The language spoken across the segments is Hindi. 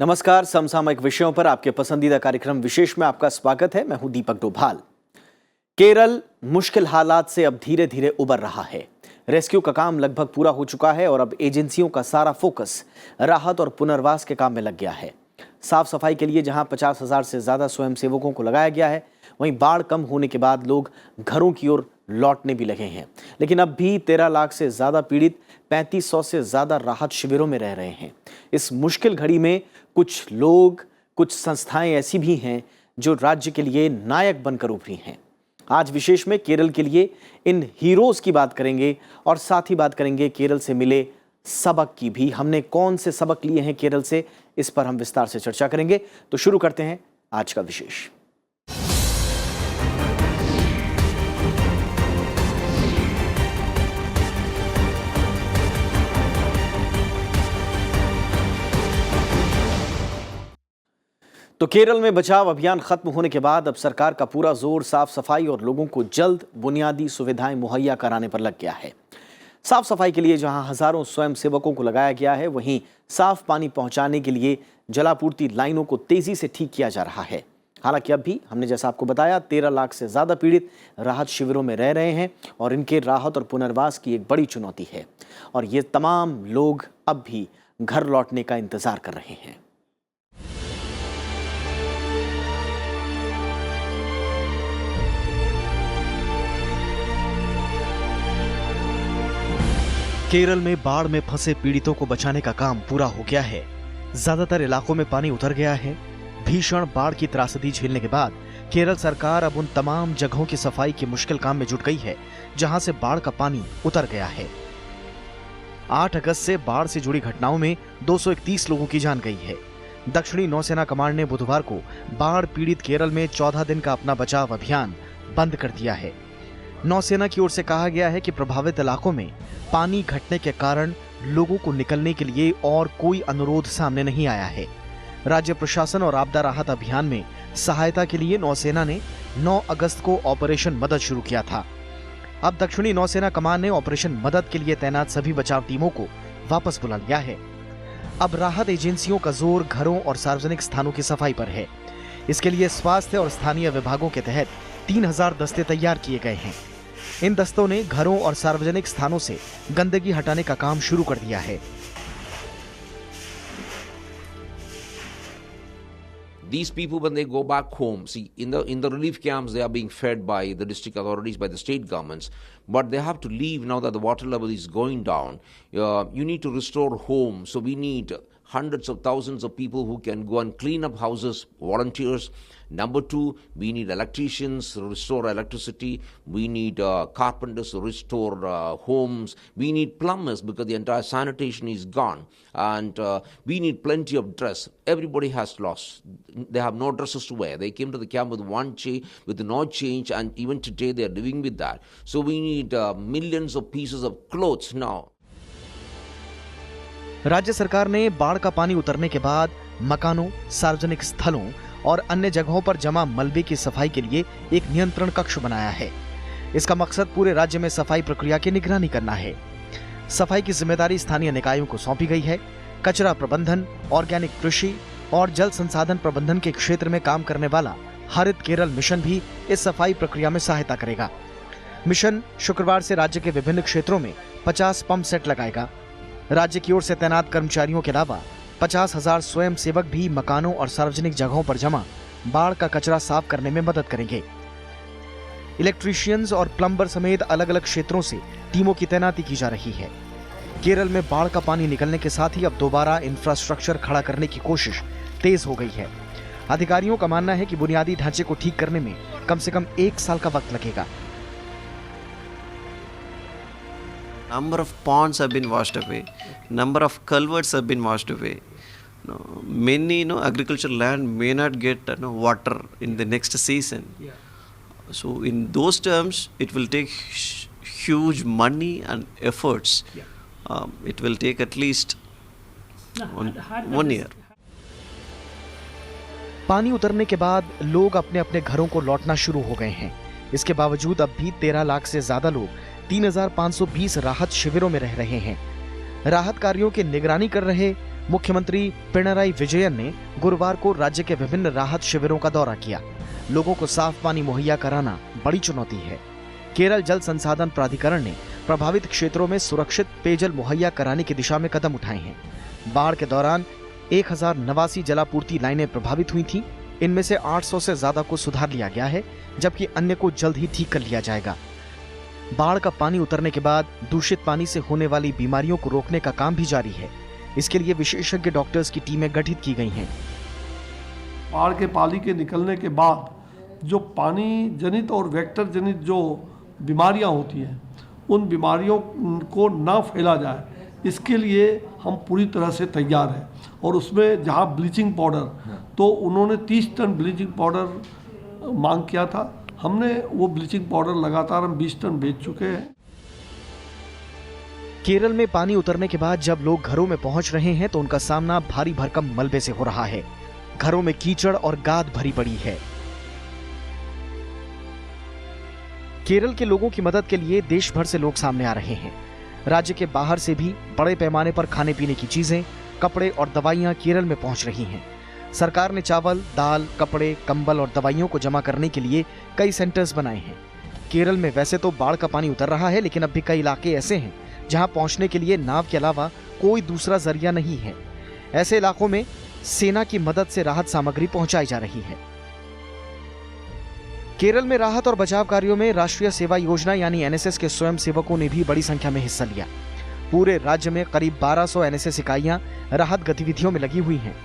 नमस्कार। समसामयिक विषयों पर आपके पसंदीदा कार्यक्रम विशेष में आपका स्वागत है। मैं हूं दीपक डोभाल। केरल मुश्किल हालात से अब धीरे धीरे उबर रहा है। रेस्क्यू का काम लगभग पूरा हो चुका है और अब एजेंसियों का सारा फोकस राहत और पुनर्वास के काम में लग गया है। साफ सफाई के लिए जहां 50,000 से ज्यादा स्वयंसेवकों को लगाया गया है, वहीं बाढ़ कम होने के बाद लोग घरों की ओर लौटने भी लगे हैं। लेकिन अब भी 13 लाख से ज्यादा पीड़ित 3500 से ज्यादा राहत शिविरों में रह रहे हैं। इस मुश्किल घड़ी में कुछ लोग, कुछ संस्थाएं ऐसी भी हैं जो राज्य के लिए नायक बनकर उभरी हैं। आज विशेष में केरल के लिए इन हीरोज की बात करेंगे और साथ ही बात करेंगे केरल से मिले सबक की भी। हमने कौन से सबक लिए हैं केरल से, इस पर हम विस्तार से चर्चा करेंगे। तो शुरू करते हैं आज का विशेष। तो केरल में बचाव अभियान खत्म होने के बाद अब सरकार का पूरा जोर साफ सफाई और लोगों को जल्द बुनियादी सुविधाएं मुहैया कराने पर लग गया है। साफ सफाई के लिए जहां हजारों स्वयंसेवकों को लगाया गया है, वहीं साफ पानी पहुंचाने के लिए जलापूर्ति लाइनों को तेजी से ठीक किया जा रहा है। हालांकि अब भी हमने जैसा आपको बताया 13 लाख से ज्यादा पीड़ित राहत शिविरों में रह रहे हैं और इनके राहत और पुनर्वास की एक बड़ी चुनौती है और ये तमाम लोग अब भी घर लौटने का इंतजार कर रहे हैं। केरल में बाढ़ में फंसे पीड़ितों को बचाने का काम पूरा हो गया है। ज्यादातर इलाकों में पानी उतर गया है। भीषण बाढ़ की त्रासदी झेलने के बाद केरल सरकार अब उन तमाम जगहों की सफाई के मुश्किल काम में जुट गई है जहां से बाढ़ का पानी उतर गया है। 8 अगस्त से बाढ़ से जुड़ी घटनाओं में 231 लोगों की जान गई है। दक्षिणी नौसेना कमांड ने बुधवार को बाढ़ पीड़ित केरल में 14 दिन का अपना बचाव अभियान बंद कर दिया है। नौसेना की ओर से कहा गया है कि प्रभावित इलाकों में पानी घटने के कारण लोगों को निकलने के लिए और कोई अनुरोध सामने नहीं आया है। राज्य प्रशासन और आपदा राहत अभियान में सहायता के लिए नौसेना ने 9 अगस्त को ऑपरेशन मदद शुरू किया था। अब दक्षिणी नौसेना कमान ने ऑपरेशन मदद के लिए तैनात सभी बचाव टीमों को वापस बुला लिया है। अब राहत एजेंसियों का जोर घरों और सार्वजनिक स्थानों की सफाई पर है। इसके लिए स्वास्थ्य और स्थानीय विभागों के तहत 3000 दस्ते तैयार किए गए हैं। इन दस्तों ने घरों और सार्वजनिक स्थानों से गंदगी हटाने का काम शुरू कर दिया है। These people, when they go back home, see, in the relief camps, they are being fed by the district authorities, by the state governments, but they have to leave now that the water level is going down. You need to restore homes, so we need hundreds of thousands of people who can go and clean up houses, volunteers. Number 2, we need electricians to restore electricity. We need carpenters to restore homes. We need plumbers because the entire sanitation is gone. And we need plenty of dress. Everybody has lost. They have no dresses to wear. They came to the camp with no change, and even today they are living with that. So we need millions of pieces of clothes now. राज्य सरकार ने बाढ़ का पानी उतरने के बाद मकानों, सार्वजनिक स्थलों और अन्य जगहों पर जमा मलबे की सफाई के लिए एक नियंत्रण कक्ष बनाया है। इसका मकसद पूरे राज्य में सफाई प्रक्रिया की निगरानी करना है। सफाई की जिम्मेदारी स्थानीय निकायों को सौंपी गई है। कचरा प्रबंधन, ऑर्गेनिक कृषि और जल संसाधन प्रबंधन के क्षेत्र में काम करने वाला हरित केरल मिशन भी इस सफाई प्रक्रिया में सहायता करेगा। मिशन शुक्रवार से राज्य के विभिन्न क्षेत्रों में 50 पंप सेट लगाएगा। राज्य की ओर से तैनात कर्मचारियों के अलावा 50,000 स्वयं सेवक भी मकानों और सार्वजनिक जगहों पर जमा बाढ़ का कचरा साफ करने में मदद करेंगे। इलेक्ट्रीशियंस और प्लम्बर समेत अलग अलग क्षेत्रों से टीमों की तैनाती की जा रही है। केरल में बाढ़ का पानी निकलने के साथ ही अब दोबारा इंफ्रास्ट्रक्चर खड़ा करने की कोशिश तेज हो गई है। अधिकारियों का मानना है कि बुनियादी ढांचे को ठीक करने में कम से कम 1 साल का वक्त लगेगा। Number of ponds have been washed away, number of culverts have been washed away. Many agricultural land may not get water in the next season. So in those terms, it will take huge money and efforts. It will take at least one year. पानी उतरने के बाद लोग अपने अपने घरों को लौटना शुरू हो गए हैं। इसके बावजूद अब भी 13 लाख से ज्यादा लोग 3520 राहत शिविरों में रह रहे हैं। राहत कार्यों की निगरानी कर रहे मुख्यमंत्री पिनराई विजयन ने गुरुवार को राज्य के विभिन्न राहत शिविरों का दौरा किया। लोगों को साफ पानी मुहैया कराना बड़ी चुनौती है। केरल जल संसाधन प्राधिकरण ने प्रभावित क्षेत्रों में सुरक्षित पेयजल मुहैया कराने की दिशा में कदम उठाए हैं। बाढ़ के दौरान 1089 जलापूर्ति लाइनें प्रभावित हुई थीं। इनमें से 800 से ज्यादा को सुधार लिया गया है, जबकि अन्य को जल्द ही ठीक कर लिया जाएगा। बाढ़ का पानी उतरने के बाद दूषित पानी से होने वाली बीमारियों को रोकने का काम भी जारी है। इसके लिए विशेषज्ञ डॉक्टर्स की टीमें गठित की गई हैं। बाढ़ के पानी के निकलने के बाद जो पानी जनित और वेक्टर जनित जो बीमारियां होती हैं, उन बीमारियों को ना फैला जाए, इसके लिए हम पूरी तरह से तैयार हैं। और उसमें जहां ब्लीचिंग पाउडर, तो उन्होंने 30 टन ब्लीचिंग पाउडर मांग किया था। हमने वो ब्लीचिंग पाउडर लगातार हम 20 टन बेच चुके हैं। केरल में पानी उतरने के बाद जब लोग घरों में पहुंच रहे हैं तो उनका सामना भारी भरकम मलबे से हो रहा है। घरों में कीचड़ और गाद भरी पड़ी है। केरल के लोगों की मदद के लिए देश भर से लोग सामने आ रहे हैं। राज्य के बाहर से भी बड़े पैमाने पर खाने पीने की चीजें, कपड़े और दवाइयां केरल में पहुंच रही हैं। सरकार ने चावल, दाल, कपड़े, कंबल और दवाइयों को जमा करने के लिए कई सेंटर्स बनाए हैं। केरल में वैसे तो बाढ़ का पानी उतर रहा है, लेकिन अब भी कई इलाके ऐसे हैं जहां पहुंचने के लिए नाव के अलावा कोई दूसरा जरिया नहीं है। ऐसे इलाकों में सेना की मदद से राहत सामग्री पहुंचाई जा रही है। केरल में राहत और बचाव कार्यों में राष्ट्रीय सेवा योजना यानी एनएसएस के स्वयंसेवकों ने भी बड़ी संख्या में हिस्सा लिया। पूरे राज्य में करीब 1200 एनएसएस इकाइयां राहत गतिविधियों में लगी हुई हैं।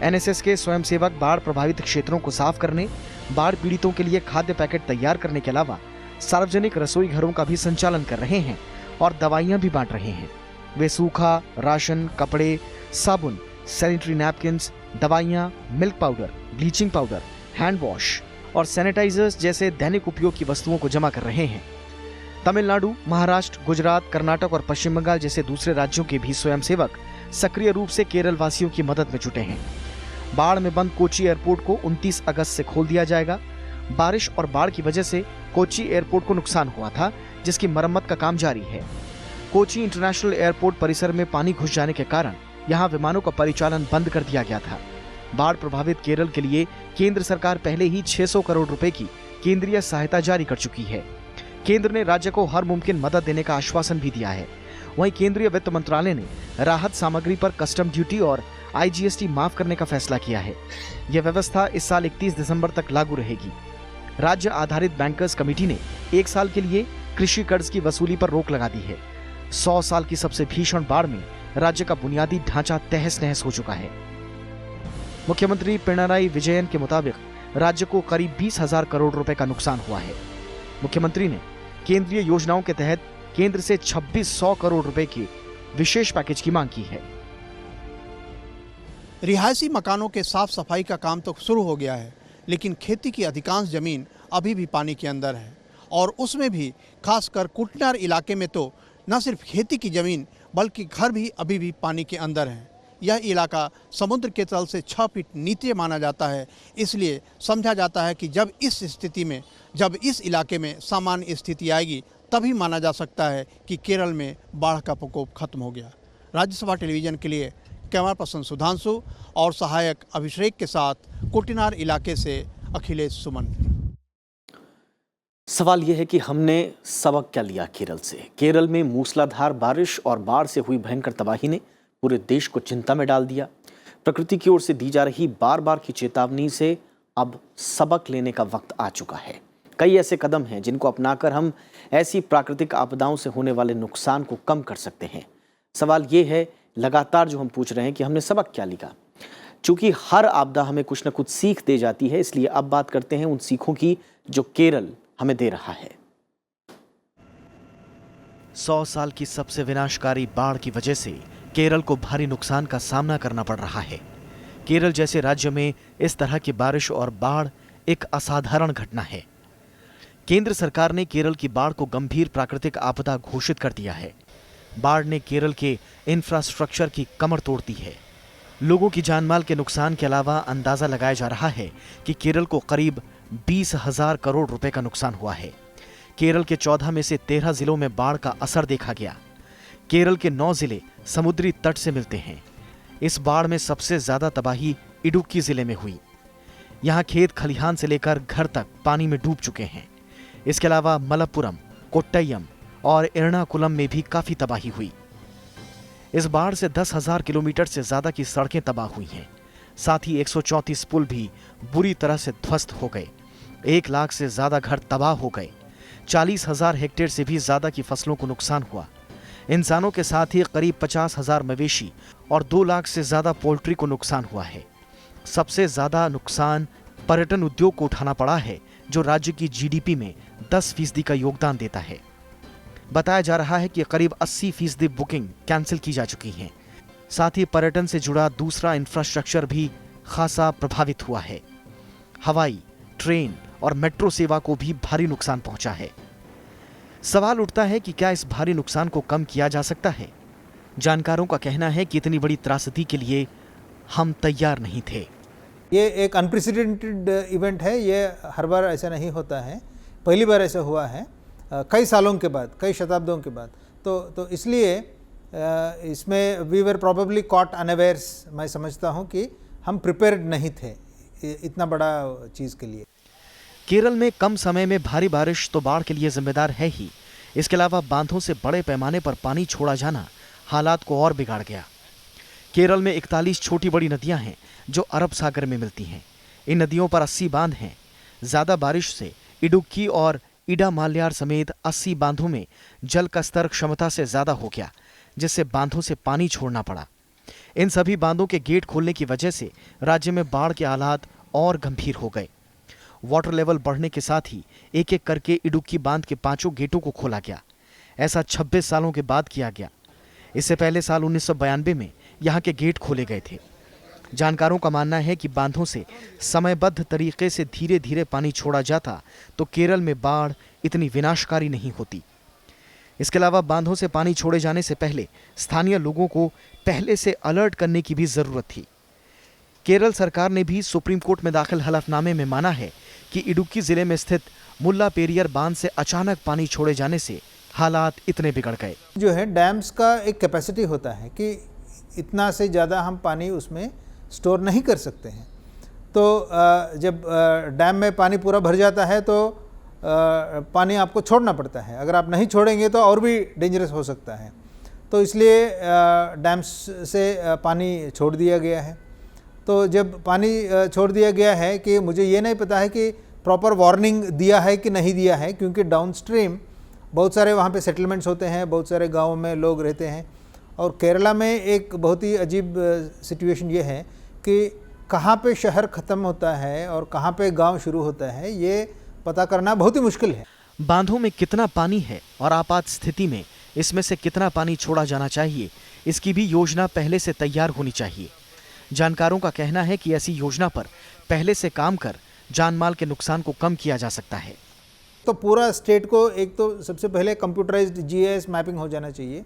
एनएसएस के स्वयंसेवक बाढ़ प्रभावित क्षेत्रों को साफ करने, बाढ़ पीड़ितों के लिए खाद्य पैकेट तैयार करने के अलावा सार्वजनिक रसोई घरों का भी संचालन कर रहे हैं और दवाइयां भी बांट रहे हैं। वे सूखा राशन, कपड़े, साबुन, सैनिटरी नैपकिन्स, दवाइयां, milk powder, bleaching powder, hand wash और सैनिटाइजर्स जैसे दैनिक उपयोग की वस्तुओं को जमा कर रहे हैं। तमिलनाडु, महाराष्ट्र, गुजरात, कर्नाटक और पश्चिम बंगाल जैसे दूसरे राज्यों के भी स्वयंसेवक सक्रिय रूप से केरल वासियों की मदद में जुटे हैं। बाढ़ में बंद कोची एयरपोर्ट को 29 अगस्त से खोल दिया जाएगा। बारिश और बाढ़ की वजह से कोची एयरपोर्ट को नुकसान हुआ था, जिसकी मरम्मत का काम जारी है। कोची इंटरनेशनल एयरपोर्ट परिसर में पानी घुस जाने के कारण यहां विमानों का परिचालन बंद कर दिया गया था। बाढ़ प्रभावित केरल के लिए केंद्र सरकार पहले ही 600 करोड़ रुपए की केंद्रीय सहायता जारी कर चुकी है। केंद्र ने राज्य को हर मुमकिन मदद देने का आश्वासन भी दिया है। वहीं केंद्रीय वित्त मंत्रालय ने राहत सामग्री पर कस्टम ड्यूटी और आईजीएसटी माफ करने का फैसला किया है। यह व्यवस्था इस साल 31 दिसंबर तक लागू रहेगी। राज्य आधारित बैंकर्स कमेटी ने 1 साल के लिए कृषि कर्ज की वसूली पर रोक लगा दी है। 100 साल की सबसे भीषण बाढ़ में राज्य का बुनियादी ढांचा तहस नहस हो चुका है। मुख्यमंत्री पिनराई विजयन के मुताबिक राज्य को करीब 20,000 करोड़ रुपए का नुकसान हुआ है। मुख्यमंत्री ने केंद्रीय योजनाओं के तहत केंद्र से 2600 करोड़ रुपए के विशेष पैकेज की मांग की है। रिहायशी मकानों के साफ सफाई का काम तो शुरू हो गया है, लेकिन खेती की अधिकांश जमीन अभी भी पानी के अंदर है और उसमें भी खासकर कुटनार इलाके में तो न सिर्फ खेती की जमीन बल्कि घर भी अभी भी पानी के अंदर हैं। यह इलाका समुद्र के तल से 6 फीट नीचे माना जाता है, इसलिए समझा जाता है कि जब इस इलाके में सामान्य स्थिति आएगी तभी माना जा सकता है कि केरल में बाढ़ का प्रकोप खत्म हो गया। राज्यसभा टेलीविजन के लिए कैमरा पर्सन सुधांशु और सहायक अभिषेक के साथ कुटनार इलाके से अखिलेश सुमन। सवाल यह है कि हमने सबक क्या लिया केरल से? केरल में मूसलाधार बारिश और बाढ़ से हुई भयंकर तबाही ने पूरे देश को चिंता में डाल दिया। प्रकृति की ओर से दी जा रही बार बार की चेतावनी से अब सबक लेने का वक्त आ चुका है। कई ऐसे कदम हैं जिनको अपनाकर हम ऐसी प्राकृतिक आपदाओं से होने वाले नुकसान को कम कर सकते हैं। सवाल ये है लगातार जो हम पूछ रहे हैं कि हमने सबक क्या लिया। चूंकि हर आपदा हमें कुछ न कुछ सीख दे जाती है, इसलिए अब बात करते हैं उन सीखों की जो केरल हमें दे रहा है। 100 साल की सबसे विनाशकारी बाढ़ की वजह से केरल को भारी नुकसान का सामना करना पड़ रहा है। केरल जैसे राज्य में इस तरह की बारिश और बाढ़ एक असाधारण घटना है। केंद्र सरकार ने केरल की बाढ़ को गंभीर प्राकृतिक आपदा घोषित कर दिया है। बाढ़ ने केरल के इंफ्रास्ट्रक्चर की कमर तोड़ दी है। लोगों की जानमाल के नुकसान के अलावा अंदाजा लगाया जा रहा है कि केरल को करीब 20,000 करोड़ रुपए का नुकसान हुआ है। केरल के 14 में से 13 जिलों में बाढ़ का असर देखा गया। केरल के 9 जिले समुद्री तट से मिलते हैं। इस बाढ़ में सबसे ज्यादा तबाही इडुक्की जिले में हुई। यहाँ खेत खलिहान से लेकर घर तक पानी में डूब चुके हैं। इसके अलावा मलप्पुरम, कोट्टयम और एर्नाकुलम में भी काफी तबाही हुई। इस बाढ़ से 10,000 किलोमीटर से ज्यादा की सड़कें तबाह हुई हैं। साथ ही 134 पुल भी बुरी तरह से ध्वस्त हो गए। 1 लाख से ज्यादा घर तबाह हो गए। 40,000 हेक्टेयर से भी ज्यादा की फसलों को नुकसान हुआ। इंसानों के साथ ही करीब 50,000 मवेशी और 2 लाख से ज्यादा पोल्ट्री को नुकसान हुआ है। सबसे ज्यादा नुकसान पर्यटन उद्योग को उठाना पड़ा है, जो राज्य की जीडीपी में 10% का योगदान देता है। बताया जा रहा है कि करीब 80% बुकिंग कैंसिल की जा चुकी हैं। साथ ही पर्यटन से जुड़ा दूसरा इंफ्रास्ट्रक्चर भी खासा प्रभावित हुआ है। हवाई, ट्रेन और मेट्रो सेवा को भी भारी नुकसान पहुंचा है। सवाल उठता है कि क्या इस भारी नुकसान को कम किया जा सकता है? जानकारों का कहना है कि इतनी बड़ी त्रासदी के लिए हम तैयार नहीं थे। ये एक अनप्रेसिडेंटेड इवेंट है। ये हर बार ऐसा नहीं होता है, पहली बार ऐसा हुआ है कई सालों के बाद, कई शताब्दियों के बाद। तो इसलिए इसमें we were probably caught unawares. मैं समझता हूँ कि हम प्रिपेयर्ड नहीं थे इतना बड़ा चीज़ के लिए। केरल में कम समय में भारी बारिश तो बाढ़ के लिए जिम्मेदार है ही। इसके अलावा बांधों से बड़े पैमाने पर पानी छोड़ा जाना हालात को और बिगाड़ गया। केरल में 41 छोटी बड़ी नदियां हैं जो अरब सागर में मिलती हैं। इन नदियों पर 80 बांध हैं। ज्यादा बारिश से इडुक्की और इडामाल्यार समेत 80 बांधों में जल का स्तर क्षमता से ज्यादा हो गया, जिससे बांधों से पानी छोड़ना पड़ा। इन सभी बांधों के गेट खोलने की वजह से राज्य में बाढ़ के हालात और गंभीर हो गए। वाटर लेवल बढ़ने के साथ ही एक एक करके इडुक्की बांध के 5 गेटों को खोला गया। ऐसा 26 सालों के बाद किया गया। इससे पहले साल 1992 में यहाँ के गेट खोले गए थे। जानकारों का मानना है कि बांधों से समयबद्ध तरीके से धीरे धीरे पानी छोड़ा जाता तो केरल में बाढ़ इतनी विनाशकारी नहीं होती। इसके अलावा बांधों से पानी छोड़े जाने से पहले स्थानीय लोगों को पहले से अलर्ट करने की भी जरूरत थी। केरल सरकार ने भी सुप्रीम कोर्ट में दाखिल हलफनामे में माना है कि इडुक्की जिले में स्थित मुल्ला पेरियर बांध से अचानक पानी छोड़े जाने से हालात इतने बिगड़ गए। जो है डैम्स का एक कैपेसिटी होता है कि इतना से ज़्यादा हम पानी उसमें स्टोर नहीं कर सकते हैं। तो जब डैम में पानी पूरा भर जाता है तो पानी आपको छोड़ना पड़ता है। अगर आप नहीं छोड़ेंगे तो और भी डेंजरस हो सकता है। तो इसलिए डैम्स से पानी छोड़ दिया गया है। तो जब पानी छोड़ दिया गया है कि मुझे ये नहीं पता है कि प्रॉपर वार्निंग दिया है कि नहीं दिया है, क्योंकि डाउन स्ट्रीम बहुत सारे वहाँ पे सेटलमेंट्स होते हैं, बहुत सारे गाँव में लोग रहते हैं। और केरला में एक बहुत ही अजीब सिचुएशन ये है कि कहाँ पे शहर ख़त्म होता है और कहाँ पे गांव शुरू होता है, ये पता करना बहुत ही मुश्किल है। बांधों में कितना पानी है और आपात स्थिति में इसमें से कितना पानी छोड़ा जाना चाहिए, इसकी भी योजना पहले से तैयार होनी चाहिए। जानकारों का कहना है कि ऐसी योजना पर पहले से काम कर जानमाल के नुकसान को कम किया जा सकता है। तो पूरा स्टेट को एक तो सबसे पहले कंप्यूटराइज्ड जीआईएस मैपिंग हो जाना चाहिए।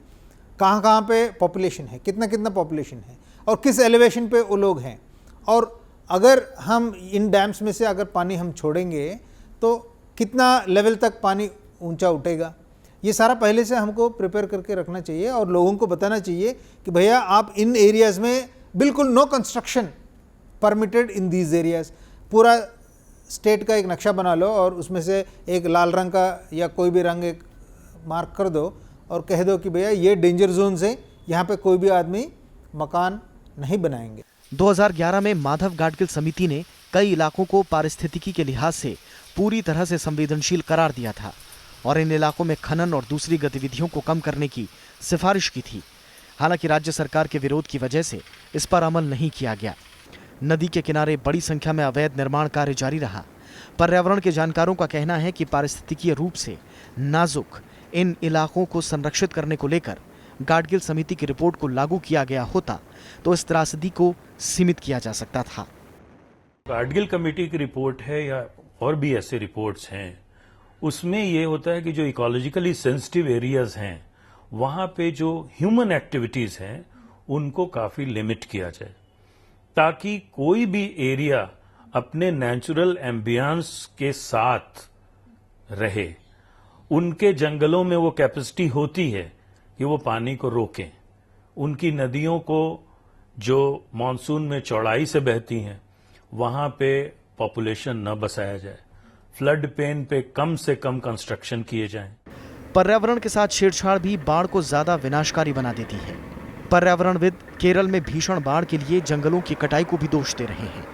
कहाँ कहाँ पे पॉपुलेशन है, कितना कितना पॉपुलेशन है और किस एलिवेशन पे वो लोग हैं। और अगर हम इन डैम्स में से अगर पानी हम छोड़ेंगे तो कितना लेवल तक पानी ऊंचा उठेगा, ये सारा पहले से हमको प्रिपेयर करके रखना चाहिए। और लोगों को बताना चाहिए कि भैया आप इन एरियाज़ में बिल्कुल no construction permitted in these areas. पूरा स्टेट का एक नक्शा बना लो और उसमें से एक लाल रंग का या कोई भी रंग एक मार्क कर दो और कह दो कि भैया ये डेंजर जोन से यहाँ पे कोई भी आदमी मकान नहीं बनाएंगे। 2011 में माधव गाडगिल समिति ने कई इलाकों को पारिस्थितिकी के लिहाज से पूरी तरह से संवेदनशील करार दिया था और इन इलाकों में खनन और दूसरी गतिविधियों को कम करने की सिफारिश की थी। हालांकि राज्य सरकार के विरोध की वजह से इस पर अमल नहीं किया गया। नदी के किनारे बड़ी संख्या में अवैध निर्माण कार्य जारी रहा। पर्यावरण के जानकारों का कहना है कि पारिस्थितिकीय रूप से नाजुक इन इलाकों को संरक्षित करने को लेकर गाडगिल समिति की रिपोर्ट को लागू किया गया होता तो इस त्रासदी को सीमित किया जा सकता था। गाडगिल कमेटी की रिपोर्ट है या और भी ऐसे रिपोर्ट्स हैं, उसमें ये होता है कि जो इकोलॉजिकली सेंसिटिव एरियाज हैं वहां पे जो ह्यूमन एक्टिविटीज हैं उनको काफी लिमिट किया जाए, ताकि कोई भी एरिया अपने नेचुरल एम्बियंस के साथ रहे। उनके जंगलों में वो कैपेसिटी होती है कि वो पानी को रोकें, उनकी नदियों को जो मानसून में चौड़ाई से बहती हैं वहां पे पॉपुलेशन न बसाया जाए, फ्लड पेन पे कम से कम कंस्ट्रक्शन किए जाएं। पर्यावरण के साथ छेड़छाड़ भी बाढ़ को ज्यादा विनाशकारी बना देती है। पर्यावरणविद केरल में भीषण बाढ़ के लिए जंगलों की कटाई को भी दोष दे रहे हैं।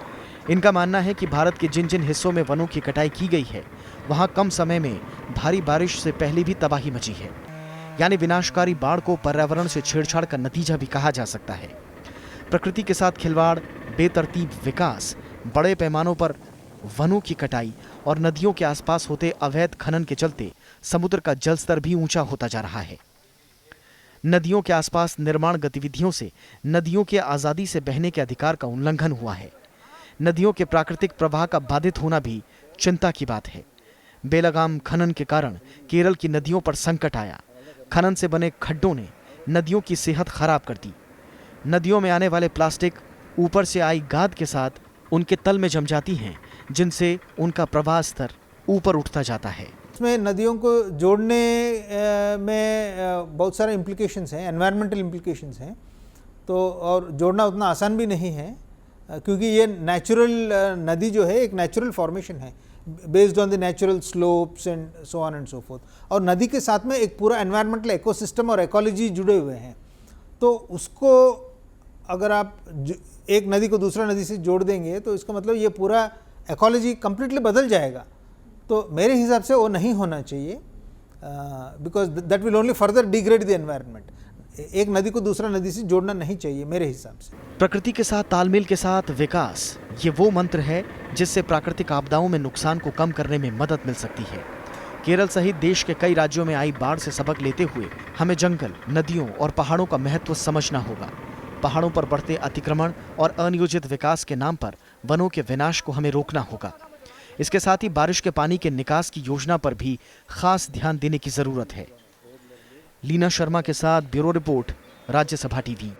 इनका मानना है कि भारत के जिन जिन हिस्सों में वनों की कटाई की गई है वहां कम समय में भारी बारिश से पहले भी तबाही मची है। यानी विनाशकारी बाढ़ को पर्यावरण से छेड़छाड़ का नतीजा भी कहा जा सकता है। प्रकृति के साथ खिलवाड़, बेतरतीब विकास, बड़े पैमानों पर वनों की कटाई और नदियों के आसपास होते अवैध खनन के चलते समुद्र का जलस्तर भी ऊंचा होता जा रहा है। नदियों के आसपास निर्माण गतिविधियों से नदियों के आजादी से बहने के अधिकार का उल्लंघन हुआ है। नदियों के प्राकृतिक प्रवाह का बाधित होना भी चिंता की बात है। बेलगाम खनन के कारण केरल की नदियों पर संकट आया। खनन से बने खड्डों ने नदियों की सेहत खराब कर दी। नदियों में आने वाले प्लास्टिक ऊपर से आई गाद के साथ उनके तल में जम जाती हैं, जिनसे उनका प्रवाह स्तर ऊपर उठता जाता है। इसमें नदियों को जोड़ने में बहुत सारे इम्प्लीकेशंस हैं, एनवायरमेंटल इम्प्लीकेशंस हैं। तो और जोड़ना उतना आसान भी नहीं है, क्योंकि ये नेचुरल नदी जो है एक नेचुरल फॉर्मेशन है based on the natural slopes and so on and so fourth. और नदी के साथ में एक पूरा एनवायरमेंटल इकोसिस्टम और इकोलॉजी जुड़े हुए हैं। तो उसको अगर आप एक नदी को दूसरा नदी से जोड़ देंगे तो इसका मतलब ये पूरा इकोलॉजी कंप्लीटली बदल जाएगा। तो मेरे हिसाब से वो नहीं होना चाहिए, because that will only further degrade the environment. एक नदी को दूसरा नदी से जोड़ना नहीं चाहिए मेरे हिसाब से। प्रकृति के साथ तालमेल के साथ विकास, ये वो मंत्र है जिससे प्राकृतिक आपदाओं में नुकसान को कम करने में मदद मिल सकती है। केरल सहित देश के कई राज्यों में आई बाढ़ से सबक लेते हुए हमें जंगल, नदियों और पहाड़ों का महत्व समझना होगा। पहाड़ों पर बढ़ते अतिक्रमण और अनियोजित विकास के नाम पर वनों के विनाश को हमें रोकना होगा। इसके साथ ही बारिश के पानी के निकास की योजना पर भी खास ध्यान देने की जरूरत है। लीना शर्मा के साथ ब्यूरो रिपोर्ट, राज्यसभा टीवी।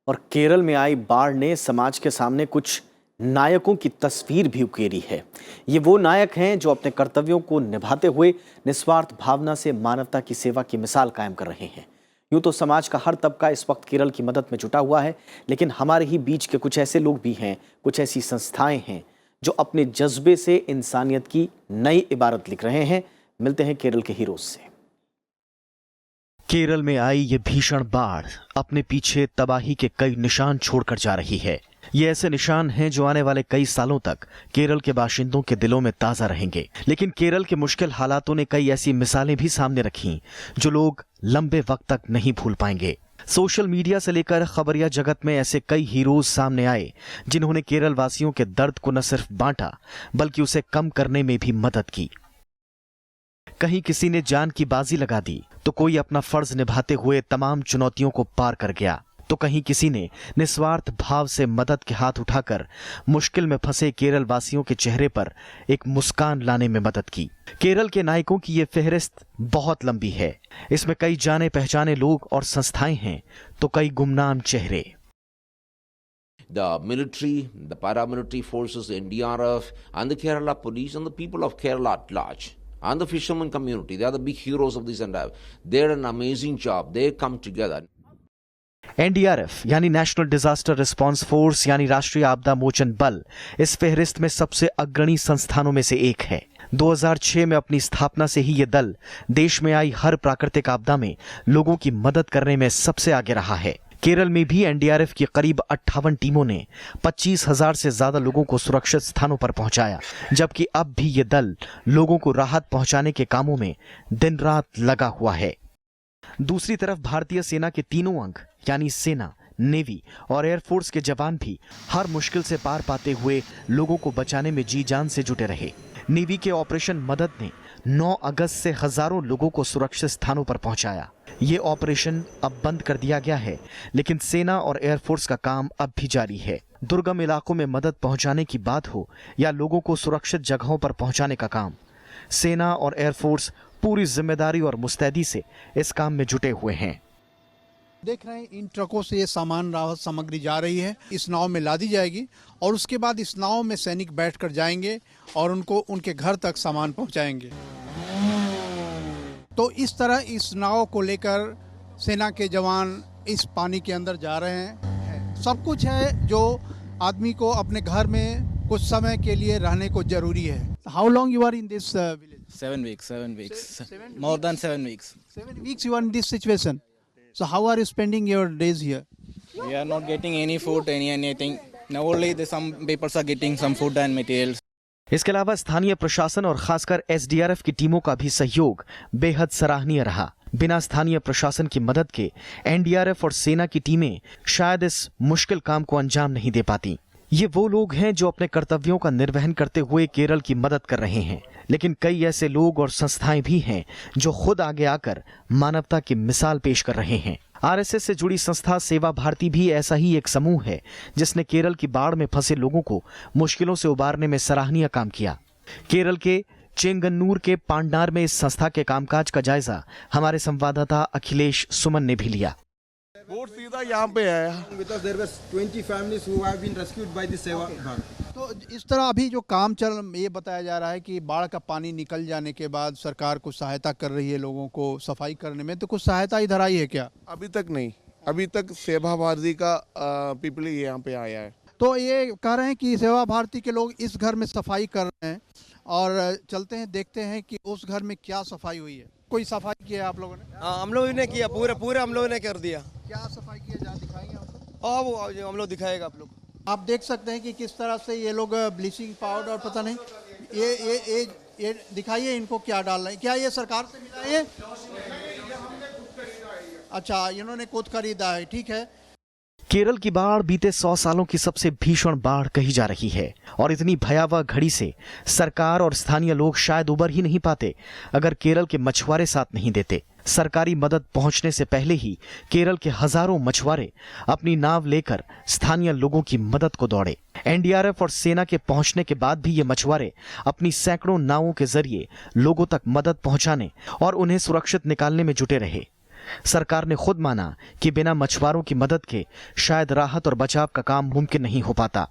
और केरल में आई बाढ़ ने समाज के सामने कुछ नायकों की तस्वीर भी उकेरी है। ये वो नायक हैं जो अपने कर्तव्यों को निभाते हुए निस्वार्थ भावना से मानवता की सेवा की मिसाल कायम कर रहे हैं। यूं तो समाज का हर तबका इस वक्त केरल की मदद में जुटा हुआ है, लेकिन हमारे ही बीच के कुछ ऐसे लोग भी हैं, कुछ ऐसी संस्थाएं हैं जो अपने जज्बे से इंसानियत की नई इबारत लिख रहे हैं। मिलते हैं केरल के हीरोज से। केरल में आई ये भीषण बाढ़ अपने पीछे तबाही के कई निशान छोड़कर जा रही है। ये ऐसे निशान हैं जो आने वाले कई सालों तक केरल के बाशिंदों के दिलों में ताजा रहेंगे। लेकिन केरल के मुश्किल हालातों ने कई ऐसी मिसालें भी सामने रखी जो लोग लंबे वक्त तक नहीं भूल पाएंगे। सोशल मीडिया से लेकर खबरिया जगत में ऐसे कई हीरोज सामने आए जिन्होंने केरल वासियों के दर्द को न सिर्फ बांटा बल्कि उसे कम करने में भी मदद की। कहीं किसी ने जान की बाजी लगा दी तो कोई अपना फर्ज निभाते हुए तमाम चुनौतियों को पार कर गया, तो कहीं किसी ने निस्वार्थ भाव से मदद के हाथ उठाकर मुश्किल में फंसे केरल वासियों के चेहरे पर एक मुस्कान लाने में मदद की। केरल के नायकों की ये फहरिस्त बहुत लंबी है। इसमें कई जाने पहचाने लोग और संस्थाएं हैं तो कई गुमनाम चेहरे। The military, the paramilitary forces, the NDRF, and the Kerala police, and the people of Kerala at large, and the fishermen community, they are the big heroes of this, and they're an amazing job. They come together. NDRF यानी नेशनल डिजास्टर रिस्पांस फोर्स यानी राष्ट्रीय आपदा मोचन बल इस फहरिस्त में सबसे अग्रणी संस्थानों में से एक है। 2006 में अपनी स्थापना से ही ये दल देश में आई हर प्राकृतिक आपदा में लोगों की मदद करने में सबसे आगे रहा है। केरल में भी एनडीआरएफ की करीब 58 टीमों ने 25,000 से ज्यादा लोगों को सुरक्षित स्थानों पर पहुंचाया, जबकि अब भी ये दल लोगों को राहत पहुंचाने के कामों में दिन रात लगा हुआ है। दूसरी तरफ भारतीय सेना के तीनों अंग यानी सेना, नेवी और एयरफोर्स के जवान भी हर मुश्किल से पार पाते हुए लोगों को बचाने में जी जान से जुटे रहे। नेवी के ऑपरेशन मदद ने 9 अगस्त से हजारों लोगों को सुरक्षित स्थानों पर पहुंचाया। ये ऑपरेशन अब बंद कर दिया गया है, लेकिन सेना और एयरफोर्स का काम अब भी जारी है। दुर्गम इलाकों में मदद पहुंचाने की बात हो या लोगों को सुरक्षित जगहों पर पहुंचाने का काम, सेना और एयरफोर्स पूरी जिम्मेदारी और मुस्तैदी से इस काम में जुटे हुए हैं। देख रहे हैं इन ट्रकों से ये सामान राहत सामग्री जा रही है, इस नाव में लादी जाएगी और उसके बाद इस नाव में सैनिक बैठकर जाएंगे और उनको उनके घर तक सामान पहुंचाएंगे। तो इस तरह इस नाव को लेकर सेना के जवान इस पानी के अंदर जा रहे हैं। सब कुछ है जो आदमी को अपने घर में कुछ समय के लिए रहने को जरूरी है. How long you are in this village? 7 weeks, 7 weeks. 7 More weeks? than 7 weeks. 7 weeks you are in this situation. So how are you spending your days here? We are not getting any food, anything. Now only some people are getting some food and materials. इसके अलावा स्थानीय प्रशासन और खासकर एसडीआरएफ की टीमों का भी सहयोग बेहद सराहनीय रहा. बिना स्थानीय प्रशासन की मदद के एनडीआरएफ और सेना की टीमें शायद इस मुश्किल काम को अंजाम नहीं दे पाती. ये वो लोग हैं जो अपने कर्तव्यों का निर्वहन करते हुए केरल की मदद कर रहे हैं, लेकिन कई ऐसे लोग और संस्थाएं भी हैं जो खुद आगे आकर मानवता की मिसाल पेश कर रहे हैं. आरएसएस से जुड़ी संस्था सेवा भारती भी ऐसा ही एक समूह है जिसने केरल की बाढ़ में फंसे लोगों को मुश्किलों से उबारने में सराहनीय काम किया. केरल के चेंगन्नूर के पांडार में इस संस्था के कामकाज का जायजा हमारे संवाददाता अखिलेश सुमन ने भी लिया. बोट सीधा यहाँ पे आया. Because there were 20 families who have been rescued by the Seva Bharati. तो इस तरह अभी जो काम ये बताया जा रहा है कि बाढ़ का पानी निकल जाने के बाद सरकार कुछ सहायता कर रही है लोगों को सफाई करने में, तो कुछ सहायता इधर आई है क्या? अभी तक नहीं. अभी तक सेवा भारती का पीपल यहाँ पे आया है. तो ये कह रहे हैं कि सेवा भारती के लोग इस घर में सफाई कर रहे हैं और चलते हैं देखते हैं कि उस घर में क्या सफाई हुई है. कोई सफाई किया है आप लोगों ने? हाँ, हम लोगों ने किया, पूरे हम लोगों ने कर दिया. क्या सफाई किया जहाँ दिखाएंगे आपको? हाँ, वो हम लोग दिखाएगा आप लोग. आप देख सकते हैं कि किस तरह से ये लोग ब्लीचिंग पाउडर और पता नहीं ये दिखाइए इनको क्या डाल रहे हैं. क्या ये सरकार से मिला है? अच्छा, इन्होंने खुद खरीदा है. ठीक है. केरल की बाढ़ बीते 100 सालों की सबसे भीषण बाढ़ कही जा रही है और इतनी भयावह घड़ी से सरकार और स्थानीय लोग शायद उबर ही नहीं पाते अगर केरल के मछुआरे साथ नहीं देते. सरकारी मदद पहुंचने से पहले ही केरल के हजारों मछुआरे अपनी नाव लेकर स्थानीय लोगों की मदद को दौड़े. एनडीआरएफ और सेना के पहुंचने के बाद भी ये मछुआरे अपनी सैकड़ों नावों के जरिए लोगों तक मदद पहुंचाने और उन्हें सुरक्षित निकालने में जुटे रहे. सरकार ने खुद माना कि बिना मछुआरों की मदद के शायद राहत और बचाव का काम मुमकिन नहीं हो पाता.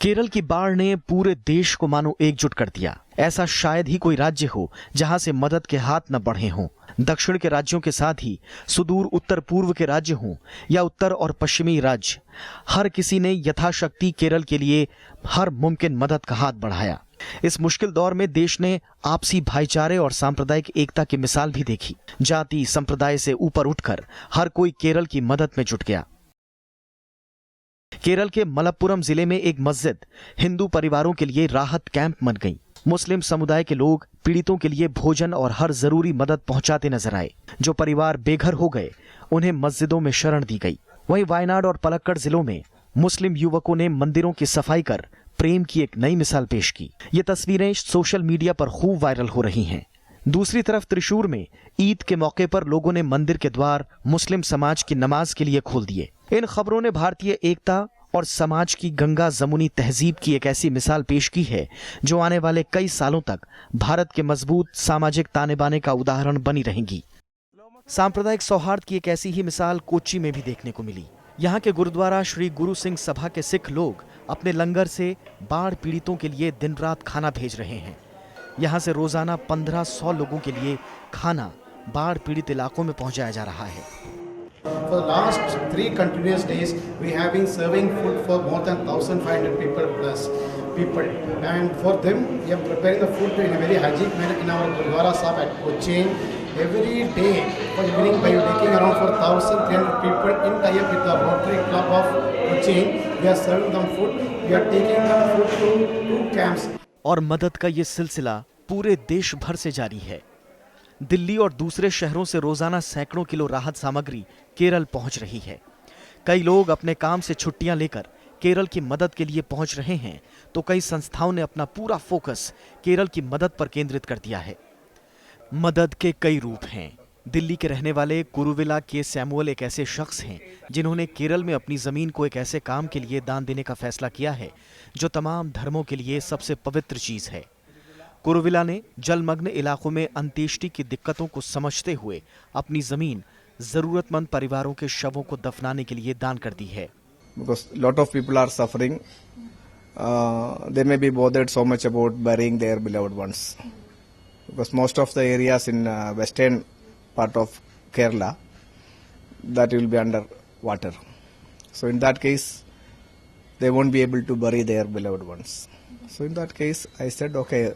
केरल की बाढ़ ने पूरे देश को मानो एकजुट कर दिया. ऐसा शायद ही कोई राज्य हो जहां से मदद के हाथ न बढ़े हों. दक्षिण के राज्यों के साथ ही सुदूर उत्तर पूर्व के राज्य हों या उत्तर और पश्चिमी राज्य, हर किसी ने यथाशक्ति केरल के लिए हर मुमकिन मदद का हाथ बढ़ाया. इस मुश्किल दौर में देश ने आपसी भाईचारे और सांप्रदायिक एकता की मिसाल भी देखी. जाति संप्रदाय से ऊपर उठकर हर कोई केरल की मदद में जुट गया. केरल के मलप्पुरम जिले में एक मस्जिद हिंदू परिवारों के लिए राहत कैंप बन गई. मुस्लिम समुदाय के लोग पीड़ितों के लिए भोजन और हर जरूरी मदद पहुंचाते नजर आए. जो परिवार बेघर हो गए उन्हें मस्जिदों में शरण दी गई. वहीं वायनाड और पलक्कड़ जिलों में मुस्लिम युवकों ने मंदिरों की सफाई कर प्रेम की एक नई मिसाल पेश की. ये तस्वीरें सोशल मीडिया पर खूब वायरल हो रही हैं. दूसरी तरफ त्रिशूर में ईद के मौके पर लोगों ने मंदिर के द्वार मुस्लिम समाज की नमाज के लिए खोल दिए. इन खबरों ने भारतीय एकता और समाज की गंगा जमुनी तहजीब की एक ऐसी मिसाल पेश की है जो आने वाले कई सालों तक भारत के मजबूत सामाजिक ताने बाने का उदाहरण बनी रहेंगी. सांप्रदायिक सौहार्द की एक ऐसी ही मिसाल कोच्चि में भी देखने को मिली. यहाँ के गुरुद्वारा श्री गुरु सिंह सभा के सिख लोग अपने लंगर से बाढ़ पीड़ितों के लिए दिन रात खाना भेज रहे हैं. यहाँ से रोजाना 1500 लोगों के लिए खाना बाढ़ पीड़ित इलाकों में पहुँचाया जा रहा है. For the last 3 continuous days, we have been serving food for more than 1,500 people, and for them, we are preparing the food in a very hygienic manner in our Gurdwara Sahib at Cochin. Every day, for evening, by taking around 4,300 people in tie-up with the Rotary Club of Cochin, we are serving them food. We are taking them food to 2 camps. और मदद का ये सिलसिला पूरे देश भर से जारी है. दिल्ली और दूसरे शहरों से रोजाना सैकड़ों किलो राहत सामग्री केरल पहुंच रही है. कई लोग अपने काम से छुट्टियां लेकर केरल की मदद के लिए पहुंच रहे हैं, तो कई संस्थाओं ने अपना पूरा फोकस केरल की मदद पर केंद्रित कर दिया है. मदद के कई रूप हैं. दिल्ली के रहने वाले कुरुविला के सैमुअल एक ऐसे शख्स हैं जिन्होंने केरल में अपनी जमीन को एक ऐसे काम के लिए दान देने का फैसला किया है जो तमाम धर्मों के लिए सबसे पवित्र चीज है. कुरुविला ने जलमग्न इलाकों में अंत्येष्टि की दिक्कतों को समझते हुए अपनी जमीन जरूरतमंद परिवारों के शवों को दफनाने के लिए दान कर दी है. Because lot of people are suffering, they may be bothered so much about burying their beloved ones. Because most of the areas in western part of Kerala, that will be under water. So in that case, they won't be able to bury their beloved ones. So in that case, I said, okay,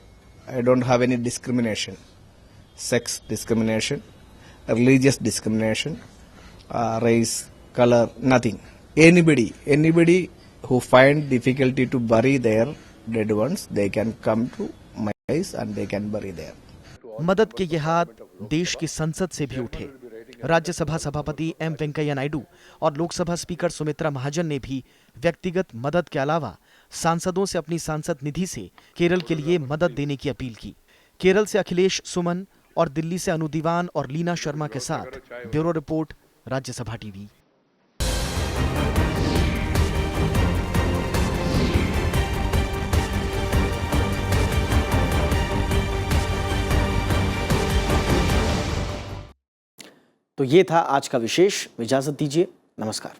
I don't have any discrimination, sex discrimination, religious discrimination, race, color, nothing. Anybody who find difficulty to bury their dead ones, they can come to my place and they can bury there. मदद के ये हाथ देश की संसद से भी उठे। राज्यसभा सभापति एम वेंकैया नायडू और लोकसभा स्पीकर सुमित्रा महाजन ने भी व्यक्तिगत मदद के अलावा सांसदों से अपनी सांसद निधि से केरल के लिए मदद देने की अपील की। केरल से अखिलेश सुमन और दिल्ली से अनु दीवान और लीना शर्मा के साथ ब्यूरो रिपोर्ट, राज्यसभा टीवी। तो ये था आज का विशेष। इजाजत दीजिए, नमस्कार।